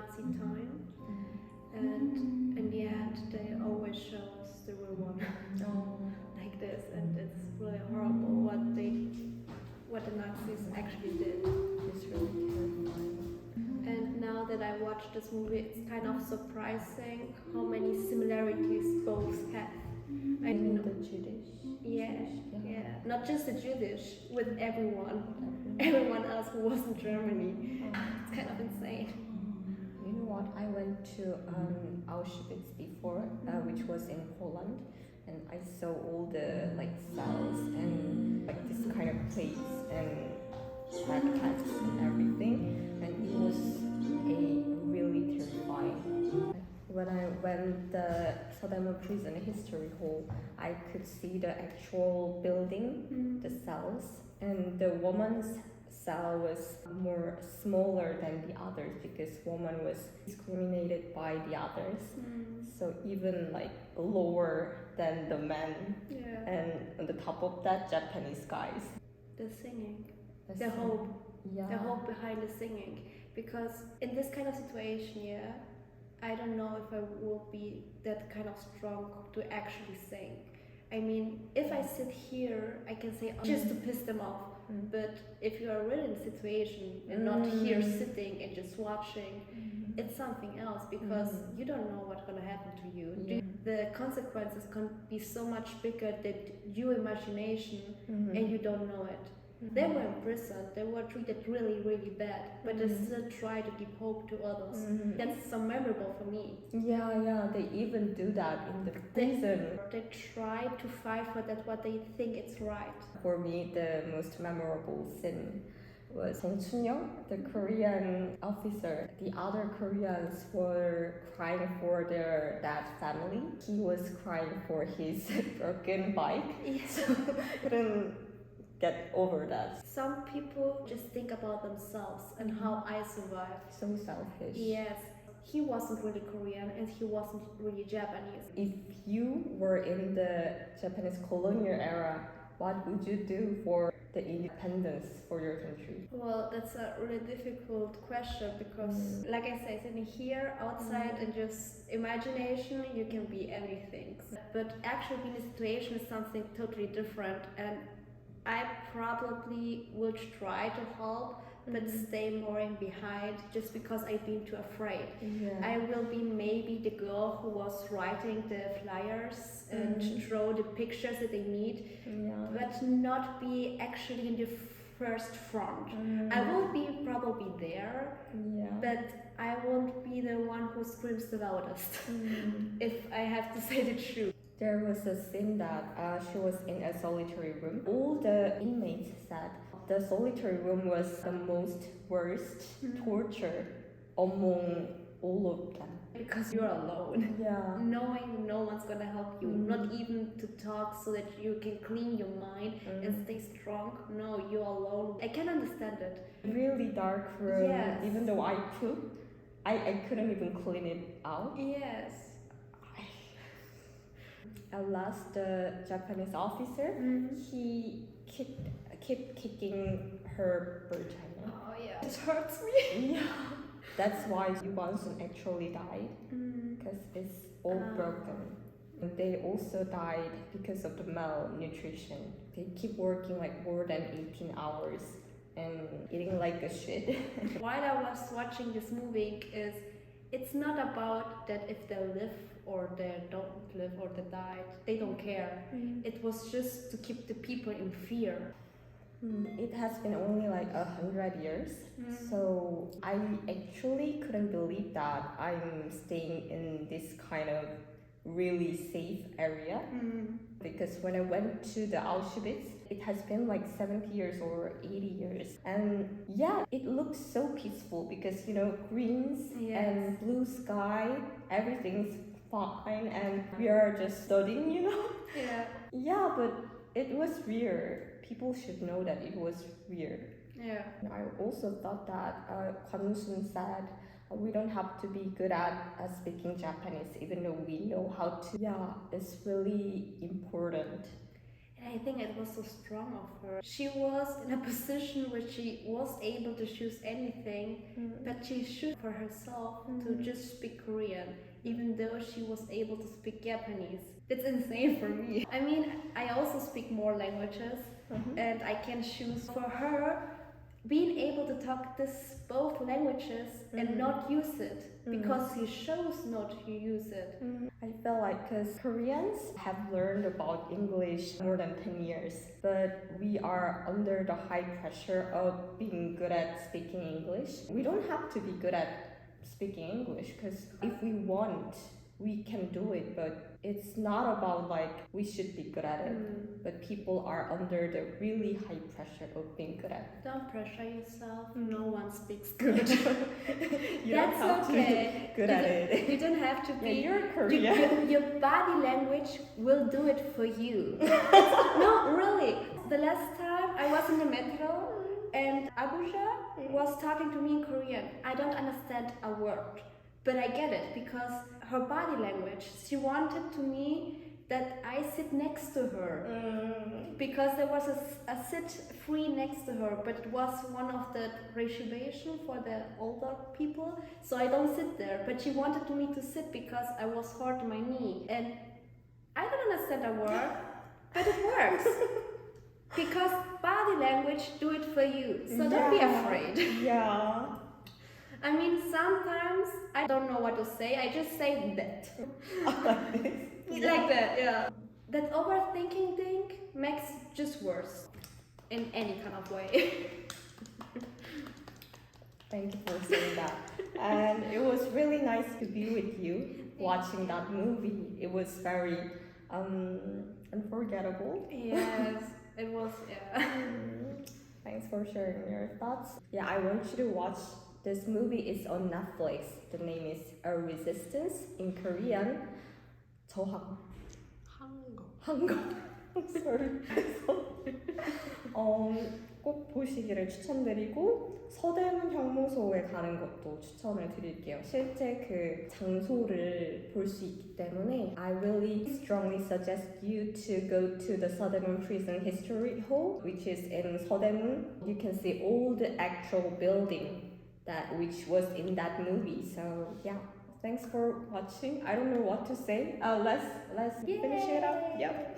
Nazi time, and in the end they always show us the real one like this, and it's really horrible what the Nazis actually did. It's really terrifying. And now that I watched this movie, it's kind of surprising how many similarities both have. I In know, the Jewish. yeah, not just the Jewish, with everyone else who was in Germany. It's kind of insane. You know what? I went to Auschwitz before, which was in Poland, and I saw all the like cells and like this kind of plates and backpacks and everything, and it was a really terrifying. When I went the Saddam Prison History Hall, I could see the actual building, the cells, and the woman's cell was more smaller than the others because woman was discriminated by the others. So even like lower than the men. Yeah. And on the top of that, Japanese guys. The singing, The the hope, Yeah. the hope behind the singing. Because in this kind of situation, I don't know if I will be that kind of strong to actually sing. I mean, if I sit here, I can say just to piss them off. But if you are really in a situation and not here sitting and just watching, it's something else because you don't know what's gonna happen to you. Yeah. The consequences can be so much bigger than your imagination, and you don't know it. They were imprisoned, they were treated really, really bad, but they still try to give hope to others. That's so memorable for me. Yeah, they even do that in the prison. They try to fight for that what they think is right. For me, the most memorable scene was Song Chun-young, the Korean officer. The other Koreans were crying for their dad's family. He was crying for his broken bike, so couldn't get over that. Some people just think about themselves and how I survived. So selfish. Yes, he wasn't really Korean and he wasn't really Japanese. If you were in the Japanese colonial era, what would you do for the independence for your country? Well, that's a really difficult question because, like I said, sitting here outside and just imagination, you can be anything. But actually being in a situation is something totally different, and I probably would try to help, but stay more in behind just because I've been too afraid. I will be maybe the girl who was writing the flyers and draw the pictures that they need, but not be actually in the first front. I will be probably there, but I won't be the one who screams the loudest, if I have to say the truth. There was a scene that she was in a solitary room. All the inmates said the solitary room was the most worst torture among all of them. Because you're alone. Yeah. Knowing no one's gonna help you, not even to talk so that you can clean your mind and stay strong. No, you're alone. I can understand it. Really dark room. Yes. Even though I could, I couldn't even clean it out. Yes. At last, the Japanese officer, he kept kicking her vagina. Oh yeah, it hurts me. Yeah. That's why Yu관sun actually died, because it's all broken. And they also died because of the malnutrition. They keep working like more than 18 hours and eating like a shit. While I was watching this movie, it's not about that if they live or they don't live or they died, they don't care. It was just to keep the people in fear. It has been only like 100 years, so I actually couldn't believe that I'm staying in this kind of really safe area. Because when I went to the Auschwitz, it has been like 70 years or 80 years, and yeah, it looks so peaceful because, you know, greens and blue sky, everything's fine, and we are just studying, you know. Yeah, but it was weird. People should know that it was weird. Yeah. I also thought that Kwon-sun said we don't have to be good at speaking Japanese, even though we know how to. Yeah, it's really important. I think it was so strong of her. She was in a position where she was able to choose anything, but she chose for herself to just speak Korean, even though she was able to speak Japanese. That's insane for me. I mean, I also speak more languages, and I can choose. For her, being able to talk this both languages and not use it because she chose not to use it. I feel like because Koreans have learned about English more than 10 years, but we are under the high pressure of being good at speaking English. We don't have to be good at speaking English because if we want, we can do it, but it's not about like we should be good at it, but people are under the really high pressure of being good at it. Don't pressure yourself. No one speaks good. You That's don't have okay. to be good at it. You don't have to be. Yeah, you're Korean. Your body language will do it for you. No, really. The last time I was in the metro and Abuja was talking to me in Korean. I don't understand a word, but I get it because her body language. She wanted to me that I sit next to her because there was a sit free next to her, but it was one of the reservation for the older people, so I don't sit there. But she wanted me to sit because I was hurt my knee, and I don't understand a word, but it works because body language do it for you. So don't be afraid. Yeah. I mean, sometimes I don't know what to say. I just say that. Like that, yeah. That overthinking thing makes just worse in any kind of way. Thank you for saying that. And it was really nice to be with you watching that movie. It was very unforgettable. Yes, it was, yeah. Thanks for sharing your thoughts. Yeah, I want you to watch this movie. Is on Netflix. The name is A Resistance. In Korean, 한거. Sorry. 꼭 보시기를 추천드리고 서대문 형무소에 가는 것도 추천을 드릴게요. 실제 그 장소를 볼 수 있기 때문에 I really strongly suggest you to go to the 서대문 Prison History Hall, which is in 서대문. You can see all the actual building that which was in that movie. So yeah, thanks for watching. I don't know what to say. Let's finish it up. Yep.